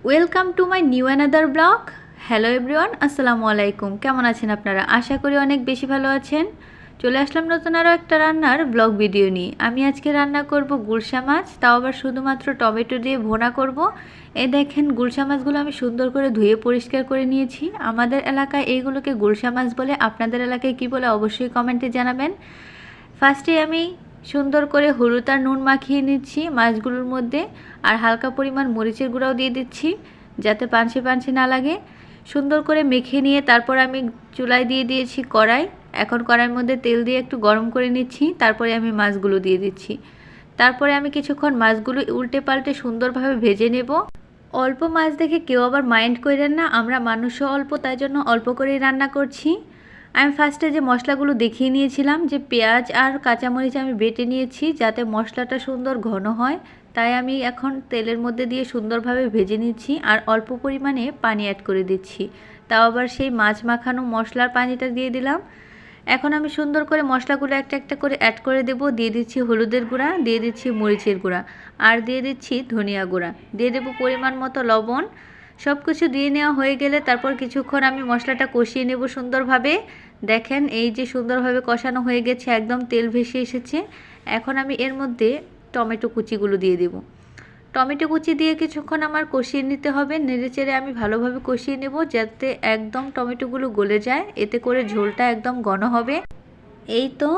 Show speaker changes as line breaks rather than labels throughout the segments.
Welcome to my new another blog. Hello everyone, আসসালামু আলাইকুম। কেমন আছেন আপনারা? আশা করি অনেক বেশি ভালো আছেন। চলে আসলাম নতুন আরও একটা রান্নার ব্লগ ভিডিও নিয়ে। আমি আজকে রান্না করব গুলশা মাছ, তাও আবার শুধুমাত্র টমেটো দিয়ে ভুনা করব। এই দেখেন, গুলশা মাছগুলো আমি সুন্দর করে ধুয়ে পরিষ্কার করে নিয়েছি। আমাদের এলাকায় এইগুলোকে গুলশা মাছ বলে, আপনাদের এলাকায় কী বলে অবশ্যই কমেন্টে জানাবেন। ফার্স্টে আমি সুন্দর করে হলুদ আর নুন মাখিয়ে নিচ্ছি মাছগুলোর মধ্যে, আর হালকা পরিমাণ মরিচের গুঁড়াও দিয়ে দিচ্ছি যাতে পানসে পানসে না লাগে। সুন্দর করে মেখে নিয়ে তারপর আমি চুলায় দিয়ে দিয়েছি কড়াই। এখন কড়াইয়ের মধ্যে তেল দিয়ে একটু গরম করে নিচ্ছি, তারপরে আমি মাছগুলো দিয়ে দিচ্ছি। তারপরে আমি কিছুক্ষণ মাছগুলো উল্টে পাল্টে সুন্দরভাবে ভেজে নেব। অল্প মাছ দেখে কেউ আবার মাইন্ড করেন না, আমরা মানুষও অল্প, তাই জন্য অল্প করেই রান্না করছি। আমি ফার্স্টে যে মশলাগুলো দেখিয়ে নিয়েছিলাম, যে পেঁয়াজ আর কাঁচামরিচ আমি বেটে নিয়েছি যাতে মশলাটা সুন্দর ঘন হয়, তাই আমি এখন তেলের মধ্যে দিয়ে সুন্দরভাবে ভেজে নিচ্ছি আর অল্প পরিমাণে পানি অ্যাড করে দিচ্ছি। তাও আবার সেই মাছ মাখানো মশলার পানিটা দিয়ে দিলাম। এখন আমি সুন্দর করে মশলাগুলো একটা একটা করে অ্যাড করে দেব। দিয়ে দিচ্ছি হলুদের গুঁড়া, দিয়ে দিচ্ছি মরিচের গুঁড়া, আর দিয়ে দিচ্ছি ধনিয়া গুঁড়া, দিয়ে দেবো পরিমাণ মতো লবণ। সব কিছু দিয়ে নেওয়া হয়ে গেলে তারপর কিছুক্ষণ আমি মশলাটা কষিয়ে নেব সুন্দরভাবে। দেখেন, এই যে সুন্দরভাবে কষানো হয়ে গেছে, একদম তেল ভেসে এসেছে। এখন আমি এর মধ্যে টমেটো কুচিগুলো দিয়ে দেব। টমেটো কুচি দিয়ে কিছুক্ষণ আমার কষিয়ে নিতে হবে। নেড়েচেড়ে আমি ভালোভাবে কষিয়ে নেব যাতে একদম টমেটোগুলো গলে যায়, এতে করে ঝোলটা একদম ঘন হবে। এই তো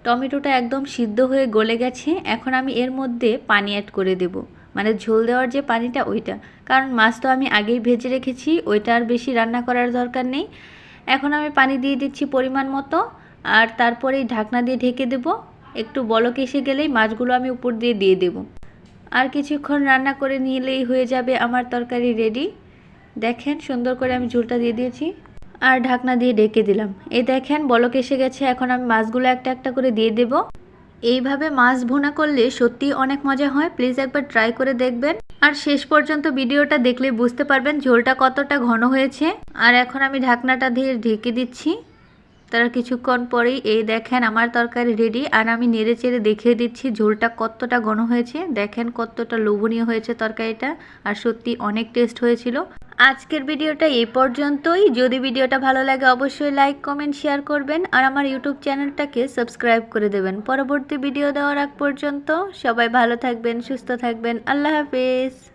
টমেটোটা একদম সিদ্ধ হয়ে গলে গেছে। এখন আমি এর মধ্যে পানি অ্যাড করে দেব, মানে ঝোল দেওয়ার যে পানিটা ওইটা, কারণ মাছ তো আমি আগেই ভেজে রেখেছি, ওইটা আর বেশি রান্না করার দরকার নেই। এখন আমি পানি দিয়ে দিচ্ছি পরিমাণ মতো, আর তারপরেই ঢাকনা দিয়ে ঢেকে দেব। একটু বলক এসে গেলেই মাছগুলো আমি উপর দিয়ে দিয়ে দেব। আর কিছুক্ষণ রান্না করে নিলেই হয়ে যাবে আমার তরকারি রেডি। দেখেন, সুন্দর করে আমি ঝোলটা দিয়ে দিয়েছি আর ঢাকনা দিয়ে ঢেকে দিলাম। এই দেখেন, বলক এসে গেছে। এখন আমি মাছগুলো একটা একটা করে দিয়ে দেব। এইভাবে মাছ ভুনা করলে সত্যি অনেক মজা হয়, প্লিজ একবার ট্রাই করে দেখবেন। আর শেষ পর্যন্ত ভিডিওটা দেখলে বুঝতে পারবেন ঝোলটা কতটা ঘন হয়েছে। আর এখন আমি ঢাকনাটা দিয়ে ঢেকে দিচ্ছি। তার কিছুক্ষণ পরেই এই দেখেন আমার তরকারি রেডি, আর আমি নেড়ে চেড়ে দেখিয়ে দিচ্ছি ঝোলটা কতটা ঘন হয়েছে। দেখেন কতটা লোভনীয় হয়েছে তরকারিটা, আর সত্যি অনেক টেস্ট হয়েছিল। আজকের ভিডিওটা এই পর্যন্তই। যদি ভিডিওটা ভালো লাগে অবশ্যই লাইক কমেন্ট শেয়ার করবেন, আর আমার ইউটিউব চ্যানেলটাকে সাবস্ক্রাইব করে দেবেন। পরবর্তী ভিডিও দেওয়ার আগ পর্যন্ত সবাই ভালো থাকবেন, সুস্থ থাকবেন। আল্লাহ হাফেজ।